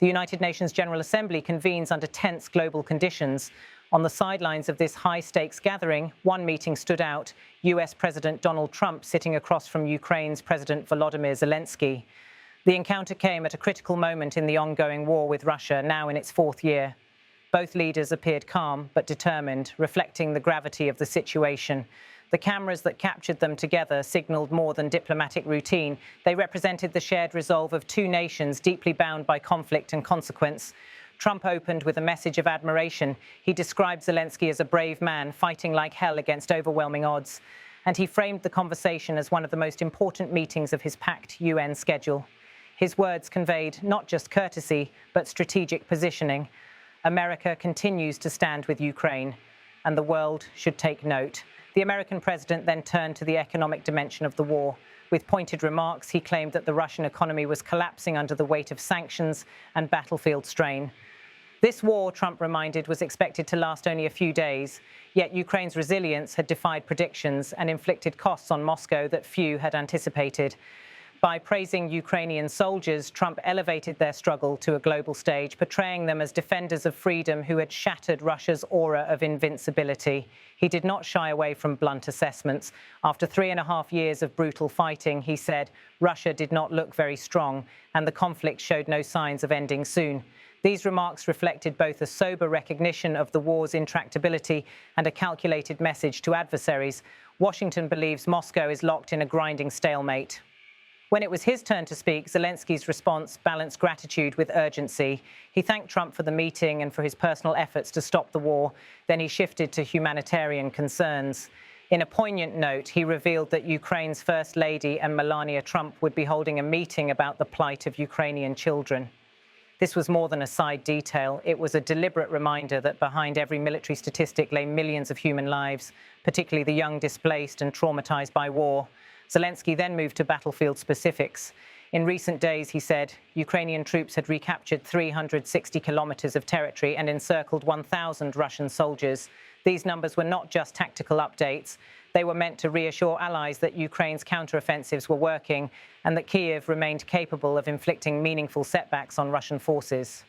The United Nations General Assembly convenes under tense global conditions. On the sidelines of this high-stakes gathering, one meeting stood out: US President Donald Trump sitting across from Ukraine's President Volodymyr Zelensky. The encounter came at a critical moment in the ongoing war with Russia, now in its fourth year. Both leaders appeared calm but determined, reflecting the gravity of the situation. The cameras that captured them together signaled more than diplomatic routine. They represented the shared resolve of two nations deeply bound by conflict and consequence. Trump opened with a message of admiration. He described Zelensky as a brave man fighting like hell against overwhelming odds. And he framed the conversation as one of the most important meetings of his packed UN schedule. His words conveyed not just courtesy, but strategic positioning. America continues to stand with Ukraine, and the world should take note. The American president then turned to the economic dimension of the war. With pointed remarks, he claimed that the Russian economy was collapsing under the weight of sanctions and battlefield strain. This war, Trump reminded, was expected to last only a few days, yet Ukraine's resilience had defied predictions and inflicted costs on Moscow that few had anticipated. By praising Ukrainian soldiers, Trump elevated their struggle to a global stage, portraying them as defenders of freedom who had shattered Russia's aura of invincibility. He did not shy away from blunt assessments. After 3.5 years of brutal fighting, he said, Russia did not look very strong, and the conflict showed no signs of ending soon. These remarks reflected both a sober recognition of the war's intractability and a calculated message to adversaries. Washington believes Moscow is locked in a grinding stalemate. When it was his turn to speak, Zelensky's response balanced gratitude with urgency. He thanked Trump for the meeting and for his personal efforts to stop the war. Then he shifted to humanitarian concerns. In a poignant note, he revealed that Ukraine's First Lady and Melania Trump would be holding a meeting about the plight of Ukrainian children. This was more than a side detail. It was a deliberate reminder that behind every military statistic lay millions of human lives, particularly the young displaced and traumatized by war. Zelensky then moved to battlefield specifics. In recent days, he said, Ukrainian troops had recaptured 360 kilometers of territory and encircled 1,000 Russian soldiers. These numbers were not just tactical updates. They were meant to reassure allies that Ukraine's counteroffensives were working and that Kyiv remained capable of inflicting meaningful setbacks on Russian forces.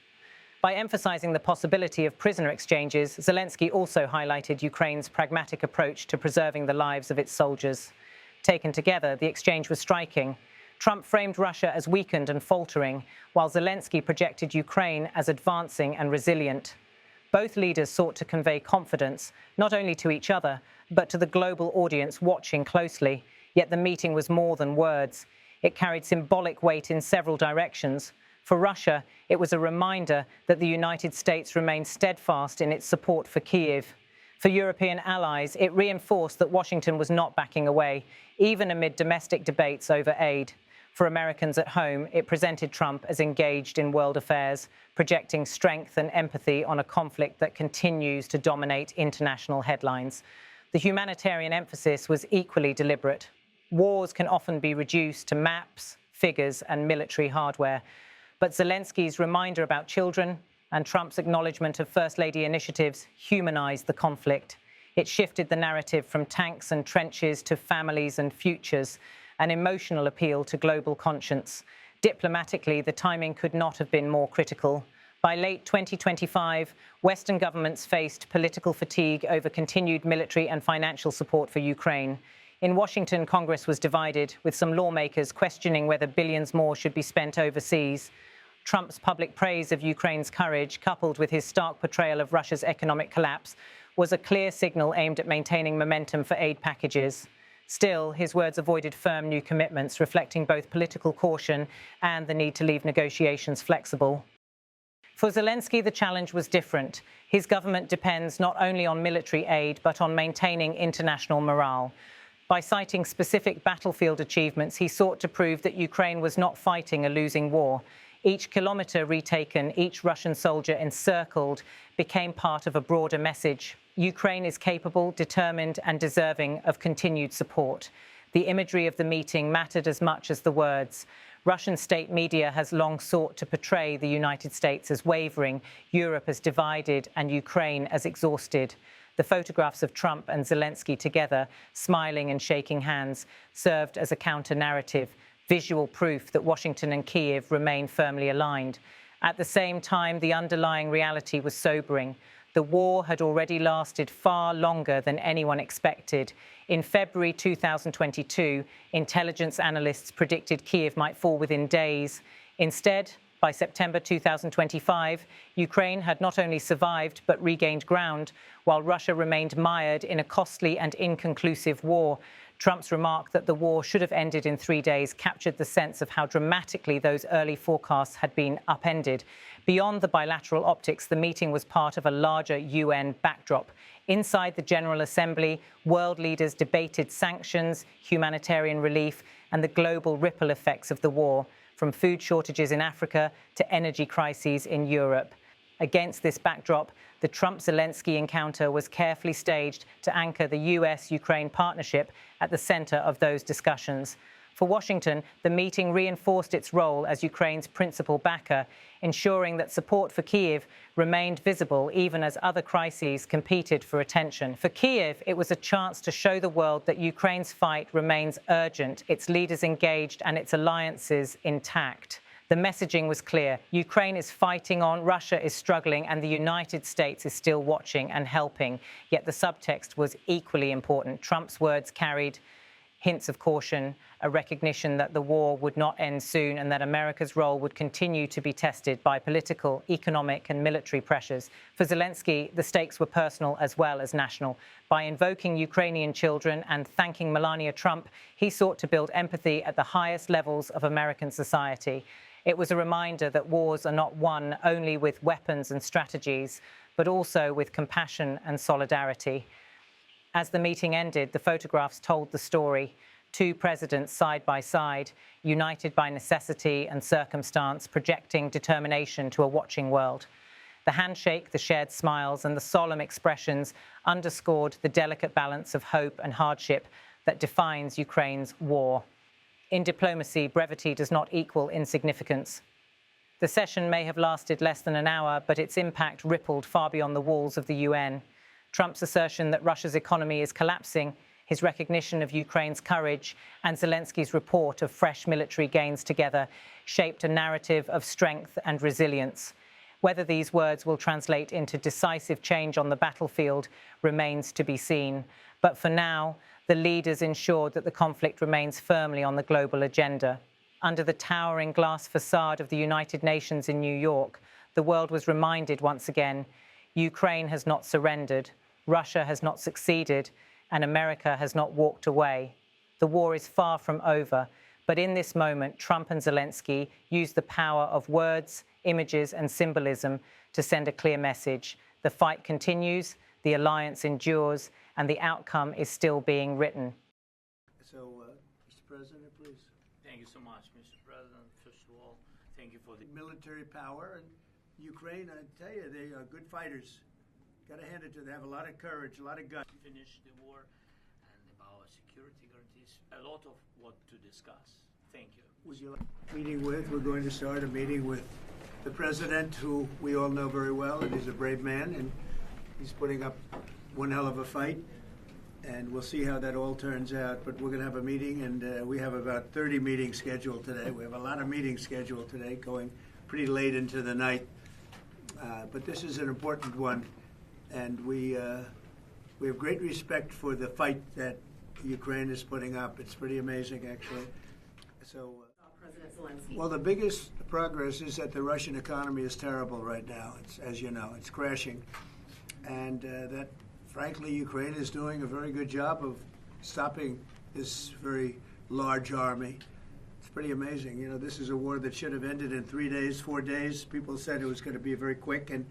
By emphasizing the possibility of prisoner exchanges, Zelensky also highlighted Ukraine's pragmatic approach to preserving the lives of its soldiers. Taken together, the exchange was striking. Trump framed Russia as weakened and faltering, while Zelensky projected Ukraine as advancing and resilient. Both leaders sought to convey confidence, not only to each other, but to the global audience watching closely. Yet the meeting was more than words. It carried symbolic weight in several directions. For Russia, it was a reminder that the United States remained steadfast in its support for Kyiv. For European allies, it reinforced that Washington was not backing away, even amid domestic debates over aid. For Americans at home, it presented Trump as engaged in world affairs, projecting strength and empathy on a conflict that continues to dominate international headlines. The humanitarian emphasis was equally deliberate. Wars can often be reduced to maps, figures, and military hardware. But Zelensky's reminder about children and Trump's acknowledgement of First Lady initiatives humanized the conflict. It shifted the narrative from tanks and trenches to families and futures, an emotional appeal to global conscience. Diplomatically, the timing could not have been more critical. By late 2025, Western governments faced political fatigue over continued military and financial support for Ukraine. In Washington, Congress was divided, with some lawmakers questioning whether billions more should be spent overseas. Trump's public praise of Ukraine's courage, coupled with his stark portrayal of Russia's economic collapse, was a clear signal aimed at maintaining momentum for aid packages. Still, his words avoided firm new commitments, reflecting both political caution and the need to leave negotiations flexible. For Zelensky, the challenge was different. His government depends not only on military aid, but on maintaining international morale. By citing specific battlefield achievements, he sought to prove that Ukraine was not fighting a losing war. Each kilometer retaken, each Russian soldier encircled, became part of a broader message. Ukraine is capable, determined, and deserving of continued support. The imagery of the meeting mattered as much as the words. Russian state media has long sought to portray the United States as wavering, Europe as divided, and Ukraine as exhausted. The photographs of Trump and Zelensky together, smiling and shaking hands, served as a counter-narrative, visual proof that Washington and Kyiv remain firmly aligned. At the same time, the underlying reality was sobering. The war had already lasted far longer than anyone expected. In February 2022, intelligence analysts predicted Kyiv might fall within days. Instead, by September 2025, Ukraine had not only survived but regained ground, while Russia remained mired in a costly and inconclusive war. Trump's remark that the war should have ended in 3 days captured the sense of how dramatically those early forecasts had been upended. Beyond the bilateral optics, the meeting was part of a larger UN backdrop. Inside the General Assembly, world leaders debated sanctions, humanitarian relief, and the global ripple effects of the war, from food shortages in Africa to energy crises in Europe. Against this backdrop, the Trump-Zelensky encounter was carefully staged to anchor the US-Ukraine partnership at the center of those discussions. For Washington, the meeting reinforced its role as Ukraine's principal backer, ensuring that support for Kyiv remained visible even as other crises competed for attention. For Kyiv, it was a chance to show the world that Ukraine's fight remains urgent, its leaders engaged and its alliances intact. The messaging was clear. Ukraine is fighting on, Russia is struggling, and the United States is still watching and helping. Yet the subtext was equally important. Trump's words carried hints of caution, a recognition that the war would not end soon and that America's role would continue to be tested by political, economic and military pressures. For Zelensky, the stakes were personal as well as national. By invoking Ukrainian children and thanking Melania Trump, he sought to build empathy at the highest levels of American society. It was a reminder that wars are not won only with weapons and strategies, but also with compassion and solidarity. As the meeting ended, the photographs told the story. Two presidents side by side, united by necessity and circumstance, projecting determination to a watching world. The handshake, the shared smiles, and the solemn expressions underscored the delicate balance of hope and hardship that defines Ukraine's war. In diplomacy, brevity does not equal insignificance. The session may have lasted less than an hour, but its impact rippled far beyond the walls of the UN. Trump's assertion that Russia's economy is collapsing, his recognition of Ukraine's courage, and Zelensky's report of fresh military gains together shaped a narrative of strength and resilience. Whether these words will translate into decisive change on the battlefield remains to be seen. But for now, the leaders ensured that the conflict remains firmly on the global agenda. Under the towering glass facade of the United Nations in New York, the world was reminded once again, Ukraine has not surrendered, Russia has not succeeded, and America has not walked away. The war is far from over, but in this moment, Trump and Zelensky used the power of words, images, and symbolism to send a clear message. The fight continues, the alliance endures, and the outcome is still being written. So, Mr. President, please. Thank you so much, Mr. President. First of all, thank you for the Military power. And Ukraine, I tell you, they are good fighters. Got to hand it to them. They have a lot of courage, a lot of guts. finish the war and about security guarantees. A lot of what to discuss. Thank you. Would you like meeting with? We're going to start a meeting with the president, who we all know very well, and he's a brave man, and he's putting up one hell of a fight. And we'll see how that all turns out. But we're going to have a meeting, and we have about 30 meetings scheduled today. We have a lot of meetings scheduled today, going pretty late into the night. But this is an important one, and we have great respect for the fight that Ukraine is putting up. It's pretty amazing, actually. So, President Zelensky. well, the biggest progress is that the Russian economy is terrible right now. It's, as you know, it's crashing, and that, frankly, Ukraine is doing a very good job of stopping this very large army. It's pretty amazing. You know, this is a war that should have ended in 3 days, 4 days. People said it was going to be very quick, and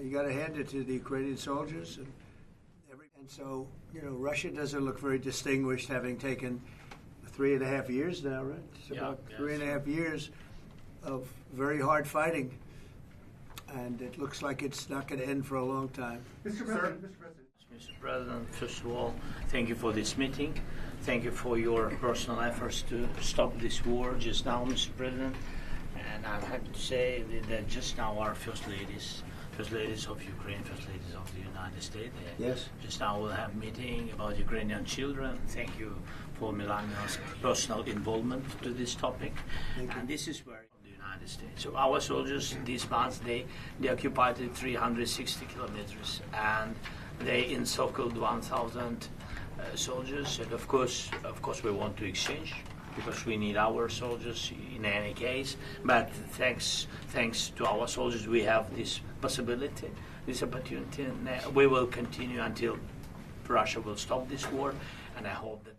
you got to hand it to the Ukrainian soldiers. And so, you know, Russia doesn't look very distinguished, having taken 3.5 years now, right? It's about 3.5 years of very hard fighting, and it looks like it's not going to end for a long time. Mr. President. Mr. President, first of all, thank you for this meeting. Thank you for your personal efforts to stop this war just now, Mr. President. And I'm happy to say that just now our first ladies of Ukraine, first ladies of the United States, Yes. just now we'll have a meeting about Ukrainian children. Thank you for Melania's personal involvement to this topic. Thank you. And this is where the United States. So our soldiers these months they occupied 360 kilometers and they encircled 1,000 soldiers. And of course we want to exchange because we need our soldiers in any case. But thanks to our soldiers, we have this possibility, this opportunity, and we will continue until Russia will stop this war. And I hope that